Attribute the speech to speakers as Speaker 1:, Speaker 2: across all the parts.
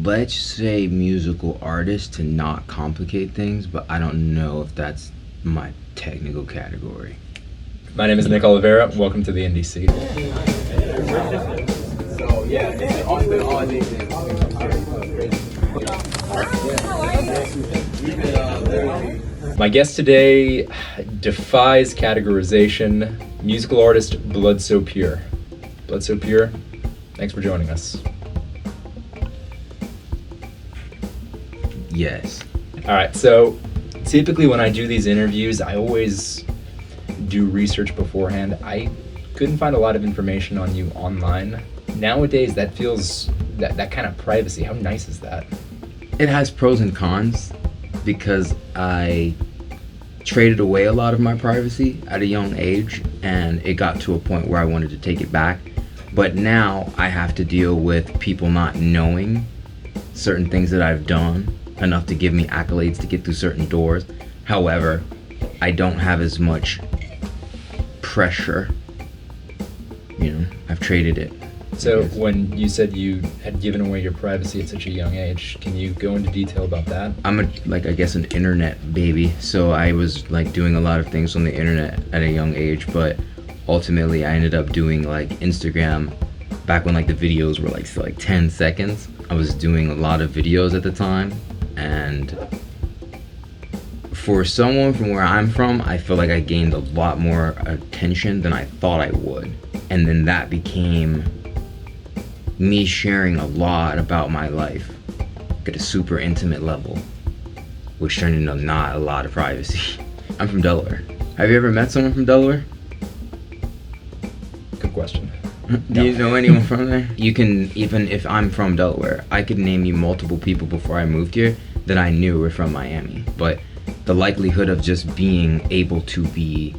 Speaker 1: let's say musical artist to not complicate things, but I don't know if that's my technical category.
Speaker 2: My name is Nick Oliveira. Welcome to the Indie Seat. My guest today defies categorization. Musical artist Blood So Pure. Blood So Pure, thanks for joining us.
Speaker 1: Yes.
Speaker 2: All right, so typically when I do these interviews, I always do research beforehand. I couldn't find a lot of information on you online. Nowadays, that feels, that kind of privacy, how nice is that?
Speaker 1: It has pros and cons because I traded away a lot of my privacy at a young age, and it got to a point where I wanted to take it back. But now I have to deal with people not knowing certain things that I've done enough to give me accolades to get through certain doors. However, I don't have as much pressure. You know, I've traded it.
Speaker 2: So when you said you had given away your privacy at such a young age, can you go into detail about that?
Speaker 1: I'm I guess an internet baby, so I was like doing a lot of things on the internet at a young age, but ultimately I ended up doing like Instagram back when like the videos were like 10 seconds. I was doing a lot of videos at the time, and for someone from where I'm from, I feel like I gained a lot more attention than I thought I would. And then that became me sharing a lot about my life at a super intimate level, which turned into not a lot of privacy. I'm from Delaware. Have you ever met someone from Delaware?
Speaker 2: Good question.
Speaker 1: Do you know anyone from there? You can, even if I'm from Delaware, I could name you multiple people before I moved here that I knew were from Miami. But the likelihood of just being able to be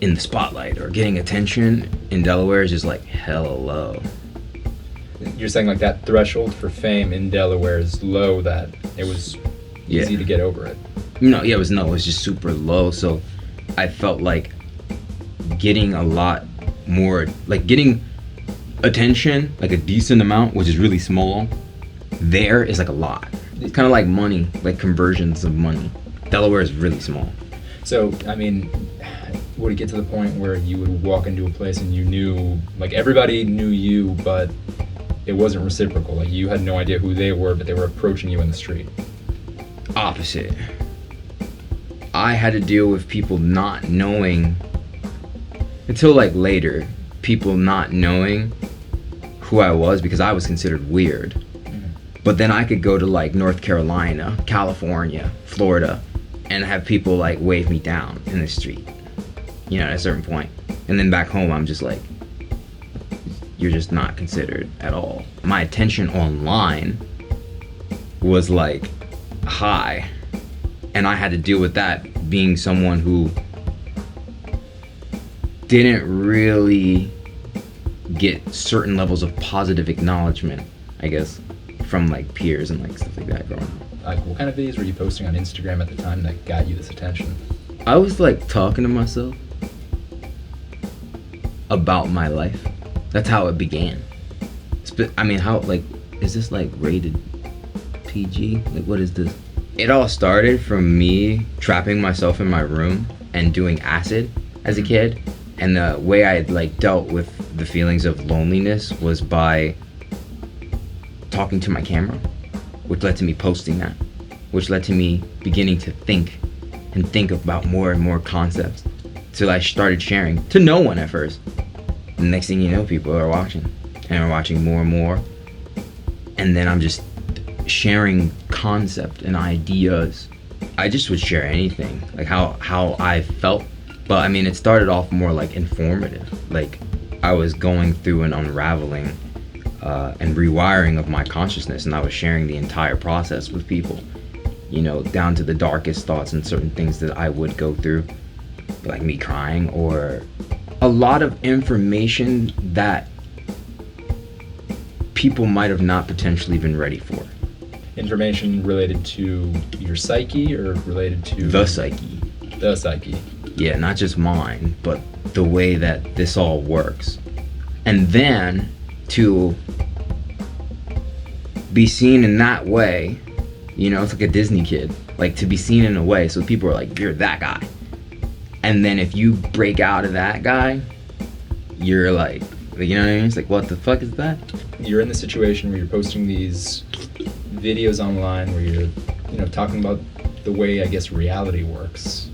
Speaker 1: in the spotlight or getting attention in Delaware is just like hella low.
Speaker 2: You're saying like that threshold for fame in Delaware is low, that it was easy to get over it.
Speaker 1: It was just super low. So I felt like getting a lot more, like getting attention, like a decent amount, which is really small, there is like a lot. It's kind of like money, like conversions of money. Delaware is really small.
Speaker 2: So, I mean, would it get to the point where you would walk into a place and you knew, like everybody knew you, but it wasn't reciprocal? Like you had no idea who they were, but they were approaching you in the street?
Speaker 1: Opposite. I had to deal with people not knowing, until like later, people not knowing who I was because I was considered weird. But then I could go to like North Carolina, California, Florida, and have people like wave me down in the street, at a certain point. And then back home, I'm just like, you're just not considered at all. My attention online was like high, and I had to deal with that being someone who didn't really get certain levels of positive acknowledgement, I guess, from like peers and like stuff like that growing up.
Speaker 2: Like what kind of videos were you posting on Instagram at the time that got you this attention?
Speaker 1: I was like talking to myself about my life. That's how it began. I mean, how, like, is this like rated PG? Like, what is this? It all started from me trapping myself in my room and doing acid as a kid. And the way I like dealt with the feelings of loneliness was by talking to my camera, which led to me posting that, which led to me beginning to think about more and more concepts, till I started sharing to no one at first. The next thing you know, people are watching, and are watching more and more, and then I'm just sharing concept and ideas. I just would share anything, like how I felt. But I mean, it started off more like informative, like I was going through an unraveling and rewiring of my consciousness, and I was sharing the entire process with people, down to the darkest thoughts and certain things that I would go through, like me crying, or a lot of information that people might have not potentially been ready for.
Speaker 2: Information related to your psyche or related to...
Speaker 1: The psyche.
Speaker 2: The psyche.
Speaker 1: Yeah, not just mine, but the way that this all works. And then to be seen in that way, you know, it's like a Disney kid, like to be seen in a way so people are like, you're that guy. And then if you break out of that guy, you're like, you know what I mean? It's like, what the fuck is that?
Speaker 2: You're in the situation where you're posting these videos online where you're, you know, talking about the way, I guess, reality works.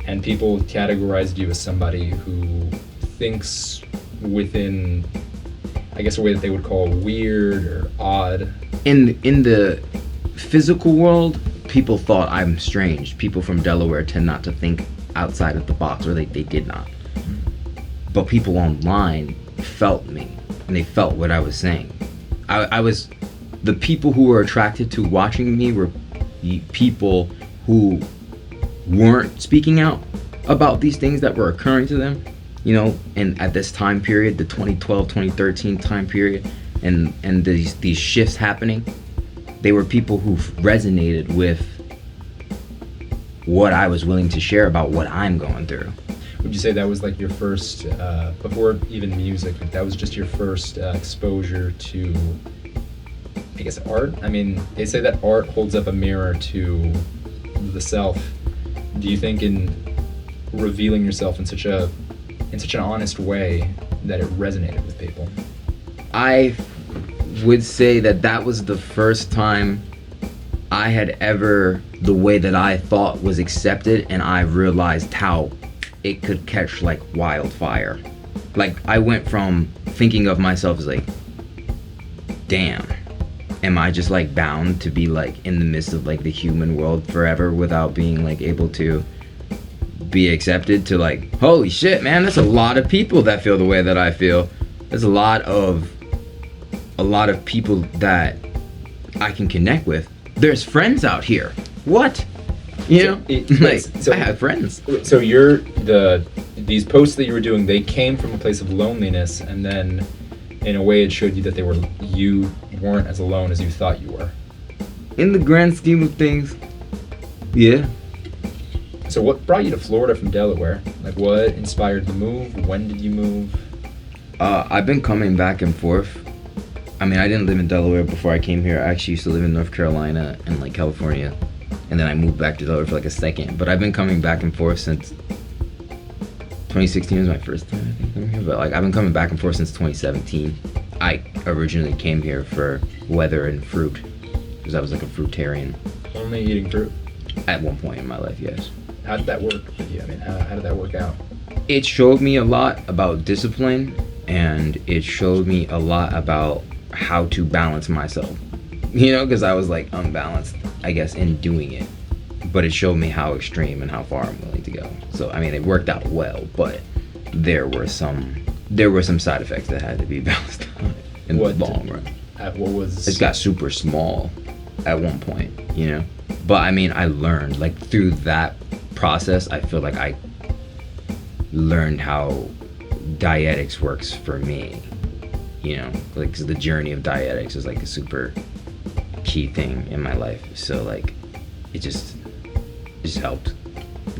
Speaker 2: And people categorized you as somebody who thinks within, I guess, a way that they would call weird or odd.
Speaker 1: In the physical world, people thought I'm strange. People from Delaware tend not to think outside of the box, or they did not. But people online felt me, and they felt what I was saying. I was, the people who were attracted to watching me were people who weren't speaking out about these things that were occurring to them, you know, and at this time period, the 2012, 2013 time period, and these shifts happening, they were people who resonated with what I was willing to share about what I'm going through.
Speaker 2: Would you say that was like your first, before even music, that was just your first exposure to, I guess, art? I mean, they say that art holds up a mirror to the self. Do you think in revealing yourself in such an honest way that it resonated with people?
Speaker 1: I would say that was the first time I had ever, the way that I thought was accepted, and I realized how it could catch like wildfire. Like, I went from thinking of myself as like, damn, am I just like bound to be like in the midst of like the human world forever without being like able to be accepted, to like, holy shit, man, that's a lot of people that feel the way that I feel. There's a lot of people that I can connect with. There's friends out here. What? You know, I have friends.
Speaker 2: So these posts that you were doing, they came from a place of loneliness, and then in a way it showed you that you weren't as alone as you thought you were.
Speaker 1: In the grand scheme of things, yeah.
Speaker 2: So what brought you to Florida from Delaware? Like, what inspired the move? When did you move?
Speaker 1: I've been coming back and forth. I mean, I didn't live in Delaware before I came here. I actually used to live in North Carolina and like California. And then I moved back to Delaware for like a second. But I've been coming back and forth since 2016 was my first time, I think, coming here. But like, I've been coming back and forth since 2017. I originally came here for weather and fruit, because I was like a fruitarian.
Speaker 2: Only eating fruit?
Speaker 1: At one point in my life, yes.
Speaker 2: How did that work for you? I mean, how did that work out?
Speaker 1: It showed me a lot about discipline, and it showed me a lot about how to balance myself. You know, because I was like unbalanced, I guess, in doing it. But it showed me how extreme and how far I'm willing to go. So, I mean, it worked out well, but there were some side effects that had to be balanced out in the long run. It got super small at one point, you know? But, I mean, I learned, like, through that process, I feel like I learned how dietetics works for me, you know? Like, 'cause the journey of dietetics is, like, a super key thing in my life. So like, it just helped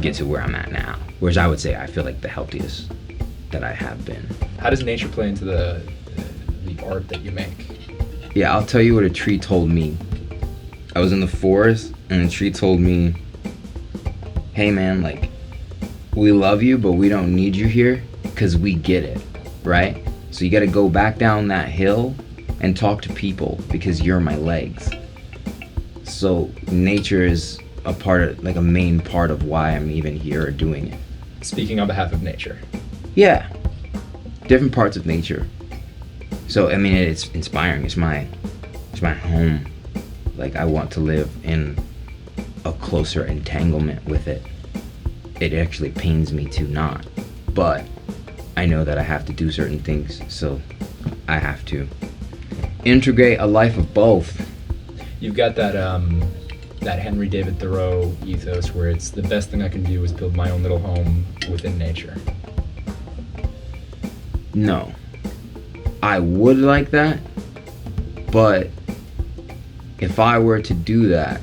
Speaker 1: get to where I'm at now, whereas I would say I feel like the healthiest that I have been.
Speaker 2: How does nature play into the art that you make?
Speaker 1: Yeah, I'll tell you what a tree told me. I was in the forest and a tree told me, hey man, like, we love you, but we don't need you here because we get it, right? So you got to go back down that hill and talk to people because you're my legs. So nature is a part of, like, a main part of why I'm even here doing it.
Speaker 2: Speaking on behalf of nature.
Speaker 1: Yeah, different parts of nature. So I mean, it's inspiring. It's my home. Like, I want to live in a closer entanglement with it. It actually pains me to not, but I know that I have to do certain things, so I have to integrate a life of both.
Speaker 2: You've got that Henry David Thoreau ethos where it's the best thing I can do is build my own little home within nature.
Speaker 1: No. I would like that, but if I were to do that,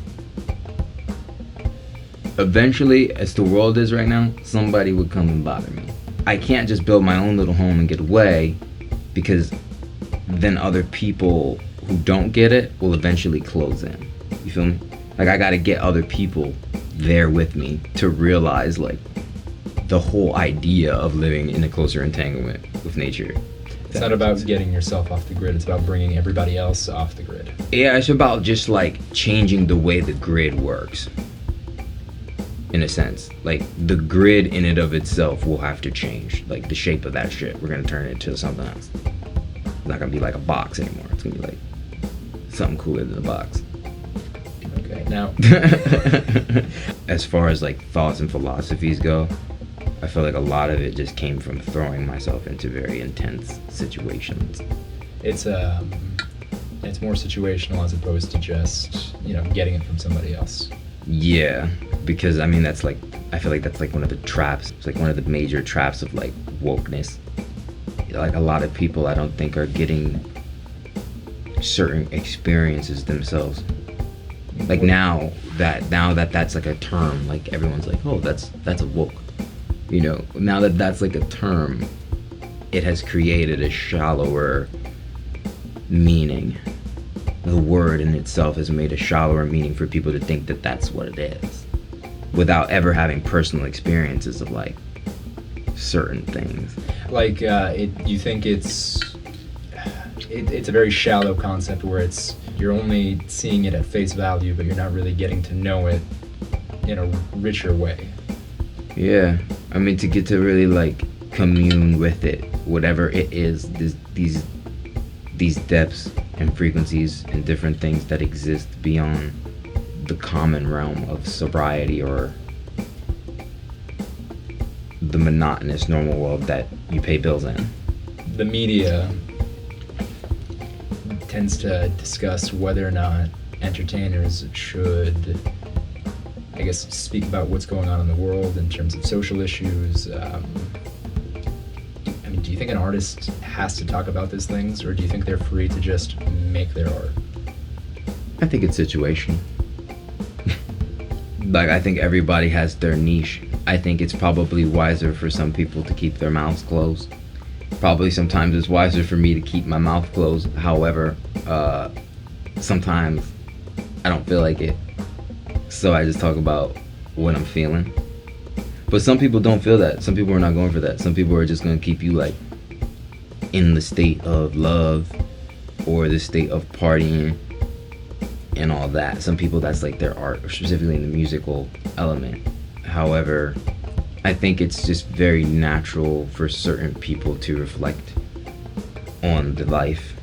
Speaker 1: eventually, as the world is right now, somebody would come and bother me. I can't just build my own little home and get away, because then other people who don't get it will eventually close in. You feel me? Like, I gotta get other people there with me to realize, like, the whole idea of living in a closer entanglement with nature.
Speaker 2: It's not about getting yourself off the grid. It's about bringing everybody else off the grid.
Speaker 1: Yeah, it's about just, like, changing the way the grid works. In a sense. Like, the grid in and of itself will have to change. Like, the shape of that shit. We're gonna turn it into something else. It's not gonna be like a box anymore. It's gonna be like something cooler than a box.
Speaker 2: Okay, now...
Speaker 1: As far as, like, thoughts and philosophies go, I feel like a lot of it just came from throwing myself into very intense situations.
Speaker 2: It's more situational as opposed to just, getting it from somebody else.
Speaker 1: Yeah, because I mean I feel like that's like one of the traps. It's like one of the major traps of like wokeness. Like a lot of people I don't think are getting certain experiences themselves. Like now that that's like a term, like everyone's like, oh, that's a woke. Now that that's like a term, it has created a shallower meaning. The word in itself has made a shallower meaning for people to think that that's what it is, without ever having personal experiences of like certain things.
Speaker 2: Like you think it's a very shallow concept where you're only seeing it at face value, but you're not really getting to know it in a richer way.
Speaker 1: Yeah, I mean, to get to really like commune with it, whatever it is, these depths and frequencies and different things that exist beyond the common realm of sobriety or the monotonous normal world that you pay bills in.
Speaker 2: The media tends to discuss whether or not entertainers should, I guess, speak about what's going on in the world in terms of social issues. Do you think an artist has to talk about these things, or do you think they're free to just make their art?
Speaker 1: I think it's situational. Like, I think everybody has their niche. I think it's probably wiser for some people to keep their mouths closed. Probably sometimes it's wiser for me to keep my mouth closed. However, sometimes I don't feel like it. So I just talk about what I'm feeling. But some people don't feel that. Some people are not going for that. Some people are just going to keep you like in the state of love or the state of partying and all that. Some people, that's like their art, specifically in the musical element. However, I think it's just very natural for certain people to reflect on the life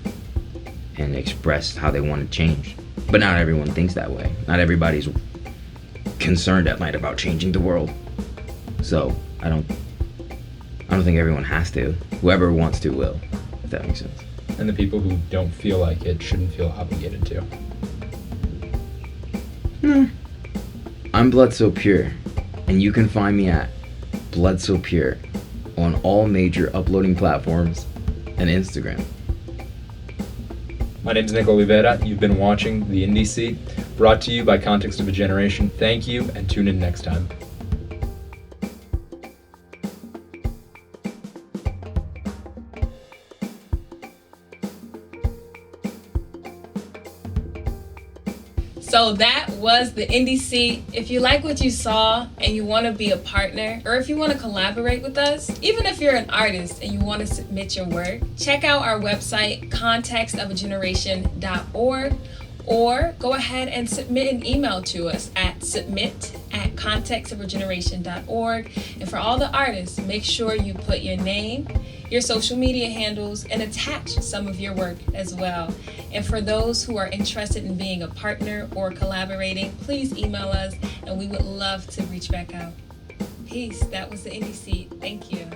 Speaker 1: and express how they want to change. But not everyone thinks that way. Not everybody's concerned at night about changing the world. So I don't think everyone has to. Whoever wants to will, if that makes sense.
Speaker 2: And the people who don't feel like it shouldn't feel obligated to.
Speaker 1: No. I'm Blood So Pure, and you can find me at Blood So Pure on all major uploading platforms and Instagram.
Speaker 2: My name is Nick Oliveira. You've been watching The Indie Seat, brought to you by Context of a Generation. Thank you, and tune in next time.
Speaker 3: So that was The Indie Seat. If you like what you saw and you want to be a partner, or if you want to collaborate with us, even if you're an artist and you want to submit your work, check out our website, contextofageneration.org, or go ahead and submit an email to us at submit@contextofageneration.org. And for all the artists, make sure you put your name, your social media handles, and attach some of your work as well. And for those who are interested in being a partner or collaborating, please email us and we would love to reach back out. Peace. That was The Indie Seat. Thank you.